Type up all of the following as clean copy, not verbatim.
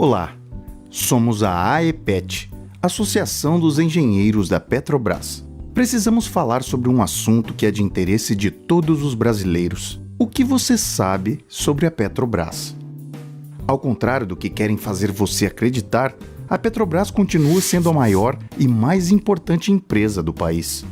Olá, somos a AEPET, Associação dos Engenheiros da Petrobras. Precisamos falar sobre um assunto que é de interesse de todos os brasileiros. O que você sabe sobre a Petrobras? Ao contrário do que querem fazer você acreditar, a Petrobras continua sendo a maior e mais importante empresa do país.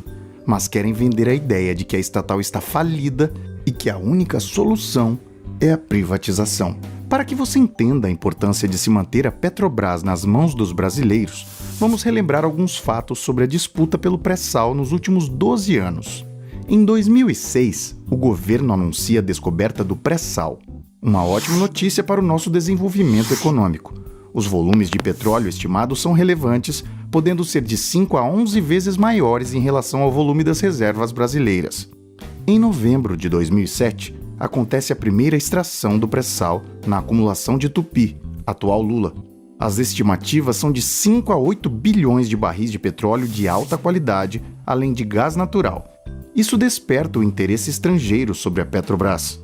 Mas querem vender a ideia de que a estatal está falida e que a única solução é a privatização. Para que você entenda a importância de se manter a Petrobras nas mãos dos brasileiros, vamos relembrar alguns fatos sobre a disputa pelo pré-sal nos últimos 12 anos. Em 2006, o governo anuncia a descoberta do pré-sal. Uma ótima notícia para o nosso desenvolvimento econômico. Os volumes de petróleo estimados são relevantes, podendo ser de 5 a 11 vezes maiores em relação ao volume das reservas brasileiras. Em novembro de 2007, acontece a primeira extração do pré-sal na acumulação de Tupi, atual Lula. As estimativas são de 5 a 8 bilhões de barris de petróleo de alta qualidade, além de gás natural. Isso desperta o interesse estrangeiro sobre a Petrobras.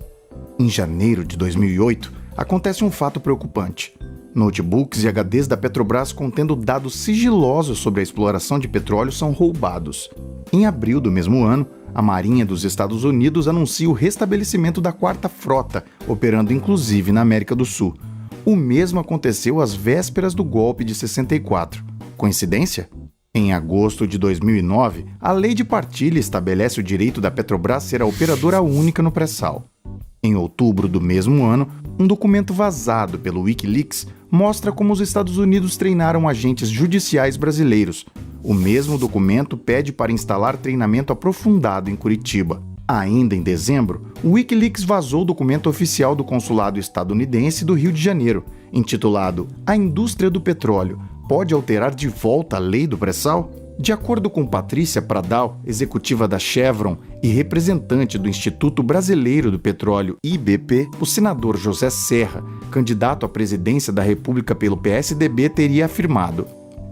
Em janeiro de 2008, acontece um fato preocupante. Notebooks e HDs da Petrobras contendo dados sigilosos sobre a exploração de petróleo são roubados. Em abril do mesmo ano, a Marinha dos Estados Unidos anuncia o restabelecimento da Quarta Frota, operando inclusive na América do Sul. O mesmo aconteceu às vésperas do golpe de 64. Coincidência? Em agosto de 2009, a Lei de Partilha estabelece o direito da Petrobras ser a operadora única no pré-sal. Em outubro do mesmo ano, um documento vazado pelo Wikileaks mostra como os Estados Unidos treinaram agentes judiciais brasileiros. O mesmo documento pede para instalar treinamento aprofundado em Curitiba. Ainda em dezembro, o Wikileaks vazou o documento oficial do consulado estadunidense do Rio de Janeiro, intitulado A Indústria do Petróleo pode alterar de volta a lei do pré-sal? De acordo com Patrícia Pradal, executiva da Chevron e representante do Instituto Brasileiro do Petróleo, IBP, o senador José Serra, candidato à presidência da República pelo PSDB, teria afirmado: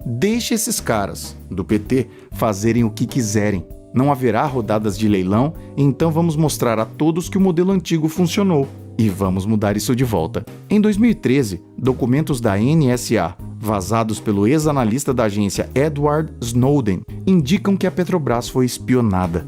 "Deixe esses caras, do PT, fazerem o que quiserem. Não haverá rodadas de leilão, então vamos mostrar a todos que o modelo antigo funcionou. E vamos mudar isso de volta." Em 2013, documentos da NSA, vazados pelo ex-analista da agência Edward Snowden, indicam que a Petrobras foi espionada.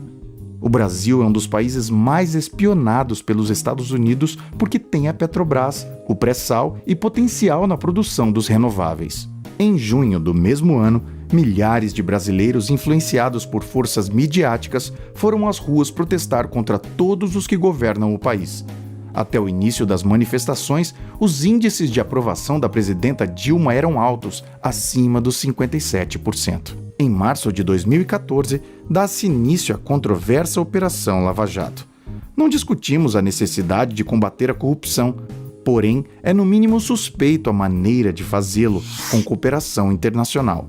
O Brasil é um dos países mais espionados pelos Estados Unidos porque tem a Petrobras, o pré-sal e potencial na produção dos renováveis. Em junho do mesmo ano, milhares de brasileiros influenciados por forças midiáticas foram às ruas protestar contra todos os que governam o país. Até o início das manifestações, os índices de aprovação da presidenta Dilma eram altos, acima dos 57%. Em março de 2014, dá-se início à controversa Operação Lava Jato. Não discutimos a necessidade de combater a corrupção, porém, é no mínimo suspeito a maneira de fazê-lo com cooperação internacional.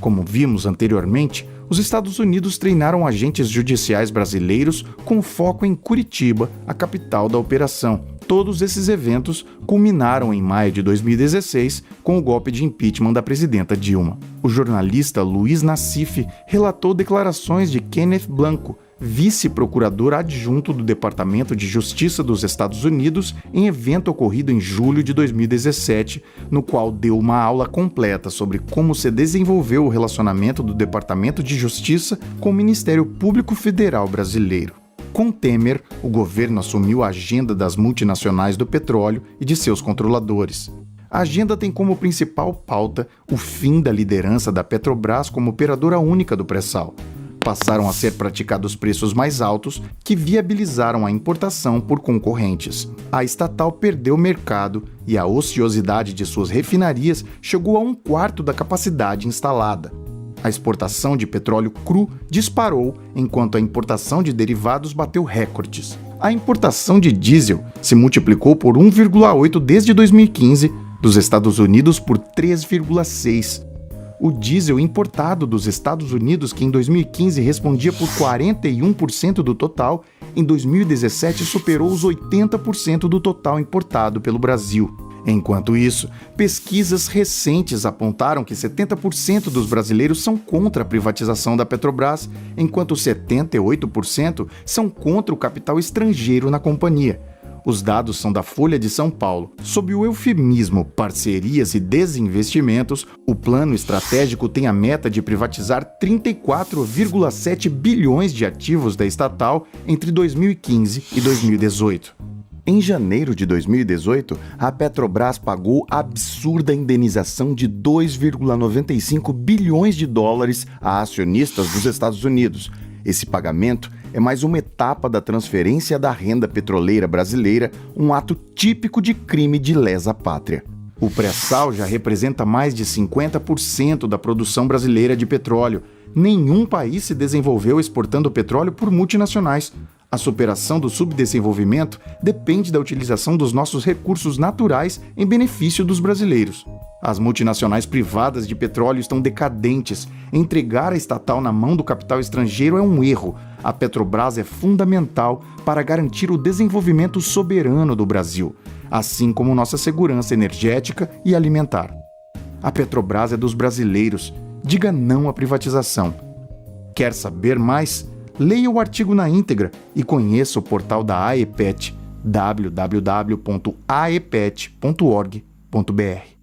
Como vimos anteriormente, os Estados Unidos treinaram agentes judiciais brasileiros com foco em Curitiba, a capital da operação. Todos esses eventos culminaram em maio de 2016 com o golpe de impeachment da presidenta Dilma. O jornalista Luiz Nassif relatou declarações de Kenneth Blanco, vice-procurador adjunto do Departamento de Justiça dos Estados Unidos, em evento ocorrido em julho de 2017, no qual deu uma aula completa sobre como se desenvolveu o relacionamento do Departamento de Justiça com o Ministério Público Federal brasileiro. Com Temer, o governo assumiu a agenda das multinacionais do petróleo e de seus controladores. A agenda tem como principal pauta o fim da liderança da Petrobras como operadora única do pré-sal. Passaram a ser praticados preços mais altos que viabilizaram a importação por concorrentes. A estatal perdeu mercado e a ociosidade de suas refinarias chegou a 1/4 da capacidade instalada. A exportação de petróleo cru disparou, enquanto a importação de derivados bateu recordes. A importação de diesel se multiplicou por 1,8 desde 2015, dos Estados Unidos por 3,6. O diesel importado dos Estados Unidos, que em 2015 respondia por 41% do total, em 2017 superou os 80% do total importado pelo Brasil. Enquanto isso, pesquisas recentes apontaram que 70% dos brasileiros são contra a privatização da Petrobras, enquanto 78% são contra o capital estrangeiro na companhia. Os dados são da Folha de São Paulo. Sob o eufemismo parcerias e desinvestimentos, o plano estratégico tem a meta de privatizar 34,7 bilhões de ativos da estatal entre 2015 e 2018. Em janeiro de 2018, a Petrobras pagou a absurda indenização de 2,95 bilhões de dólares a acionistas dos Estados Unidos. Esse pagamento é mais uma etapa da transferência da renda petroleira brasileira, um ato típico de crime de lesa pátria. O pré-sal já representa mais de 50% da produção brasileira de petróleo. Nenhum país se desenvolveu exportando petróleo por multinacionais. A superação do subdesenvolvimento depende da utilização dos nossos recursos naturais em benefício dos brasileiros. As multinacionais privadas de petróleo estão decadentes. Entregar a estatal na mão do capital estrangeiro é um erro. A Petrobras é fundamental para garantir o desenvolvimento soberano do Brasil, assim como nossa segurança energética e alimentar. A Petrobras é dos brasileiros. Diga não à privatização. Quer saber mais? Leia o artigo na íntegra e conheça o portal da AEPET, www.aepet.org.br.